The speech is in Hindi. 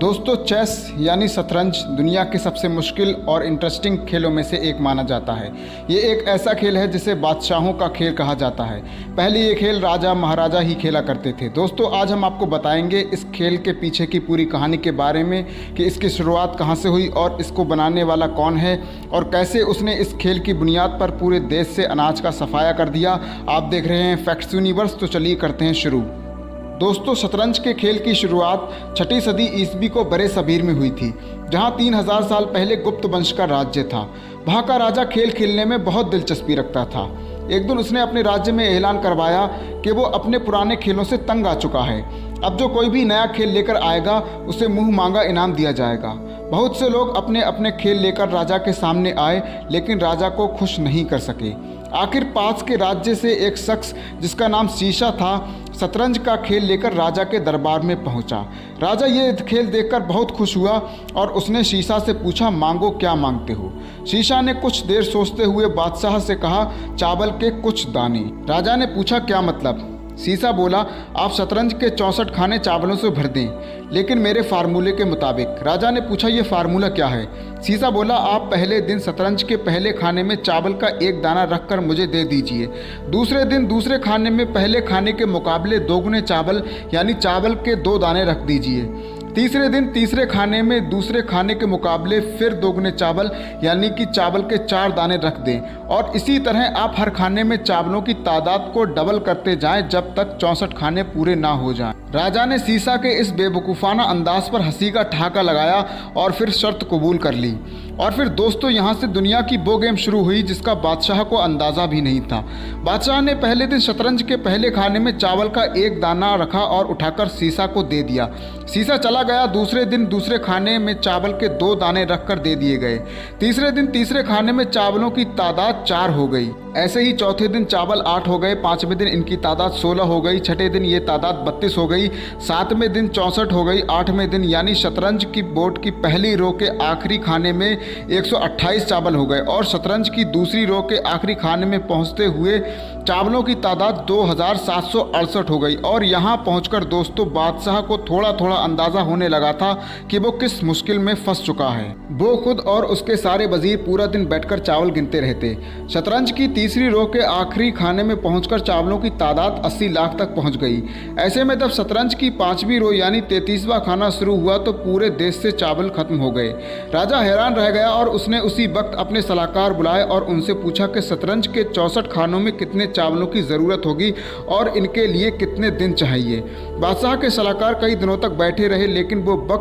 दोस्तों, चेस यानी शतरंज दुनिया के सबसे मुश्किल और इंटरेस्टिंग खेलों में से एक माना जाता है। ये एक ऐसा खेल है जिसे बादशाहों का खेल कहा जाता है। पहले ये खेल राजा महाराजा ही खेला करते थे। दोस्तों, आज हम आपको बताएंगे इस खेल के पीछे की पूरी कहानी के बारे में कि इसकी शुरुआत कहाँ से हुई और इसको बनाने वाला कौन है और कैसे उसने इस खेल की बुनियाद पर पूरे देश से अनाज का सफाया कर दिया। आप देख रहे हैं फैक्ट्स यूनिवर्स, तो चलिए करते हैं शुरू। दोस्तों, शतरंज के खेल की शुरुआत 6ठी सदी ईस्वी को बड़े सबीर में हुई थी, जहां 3000 साल पहले गुप्त वंश का राज्य था। वहां का राजा खेल खेलने में बहुत दिलचस्पी रखता था। एक दिन उसने अपने राज्य में ऐलान करवाया कि वो अपने पुराने खेलों से तंग आ चुका है। अब जो कोई भी नया खेल लेकर आएगा उसे मुंह मांगा इनाम दिया जाएगा। बहुत से लोग अपने अपने खेल लेकर राजा के सामने आए, लेकिन राजा को खुश नहीं कर सके। आखिर पास के राज्य से एक शख्स जिसका नाम शीशा था, शतरंज का खेल लेकर राजा के दरबार में पहुंचा। राजा ये खेल देखकर बहुत खुश हुआ और उसने शीशा से पूछा, मांगो, क्या मांगते हो। शीशा ने कुछ देर सोचते हुए बादशाह से कहा, चावल के कुछ दाने। राजा ने पूछा, क्या मतलब। शीशा बोला, आप शतरंज के 64 खाने चावलों से भर दें, लेकिन मेरे फार्मूले के मुताबिक। राजा ने पूछा, ये फार्मूला क्या है। शीशा बोला, आप पहले दिन शतरंज के पहले खाने में चावल का एक दाना रखकर मुझे दे दीजिए। दूसरे दिन दूसरे खाने में पहले खाने के मुकाबले दोगुने चावल यानी चावल के 2 दाने रख दीजिए। तीसरे दिन तीसरे खाने में दूसरे खाने के मुकाबले फिर दोगुने चावल यानी कि चावल के 4 दाने रख दें, और इसी तरह आप हर खाने में चावलों की तादाद को डबल करते जाएं जब तक 64 खाने पूरे ना हो जाएं। राजा ने शीशा के इस बेवकूफ़ाना अंदाज पर हंसी का ठहाका लगाया और फिर शर्त कबूल कर ली। और फिर दोस्तों, यहाँ से दुनिया की वो गेम शुरू हुई जिसका बादशाह को अंदाज़ा भी नहीं था। बादशाह ने पहले दिन शतरंज के पहले खाने में चावल का 1 दाना रखा और उठाकर शीशा को दे दिया। शीशा चला गया। दूसरे दिन दूसरे खाने में चावल के 2 दाने रखकर दे दिए गए। तीसरे दिन तीसरे खाने में चावलों की तादाद 4 हो गई। ऐसे ही चौथे दिन चावल 8 हो गए। 5वें दिन इनकी तादाद 16 हो गई। 6ठे दिन ये तादाद 32 हो गई। 7वें दिन 64 हो गई। 8वें दिन यानी शतरंज की बोर्ड की पहली रो के आखिरी खाने में 128 चावल हो गए और शतरंज की दूसरी रो के आखिरी खाने में पहुंचते हुए चावलों की तादाद 2768 हो गई। और यहाँ पहुंचकर दोस्तों, बादशाह को थोड़ा थोड़ा अंदाज़ा होने लगा था कि वो किस मुश्किल में फंस चुका है। वो खुद और उसके सारे वजीर पूरा दिन बैठकर चावल गिनते रहते। शतरंज की तीसरी रो के आखिरी खाने में पहुंचकर चावलों की तादाद 80 लाख तक पहुंच गई। ऐसे में जब शतरंज की 5वीं रो यानी 33वां खाना शुरू हुआ तो पूरे देश से चावल खत्म हो गए। राजा हैरान रह गया और उसने उसी वक्त अपने सलाहकार बुलाए और उनसे पूछा कि शतरंज के 64 खानों में कितने चावलों की ज़रूरत होगी और इनके लिए कितने दिन चाहिए। बादशाह के सलाहकार कई दिनों तक बैठे रहे, लेकिन वो वक्त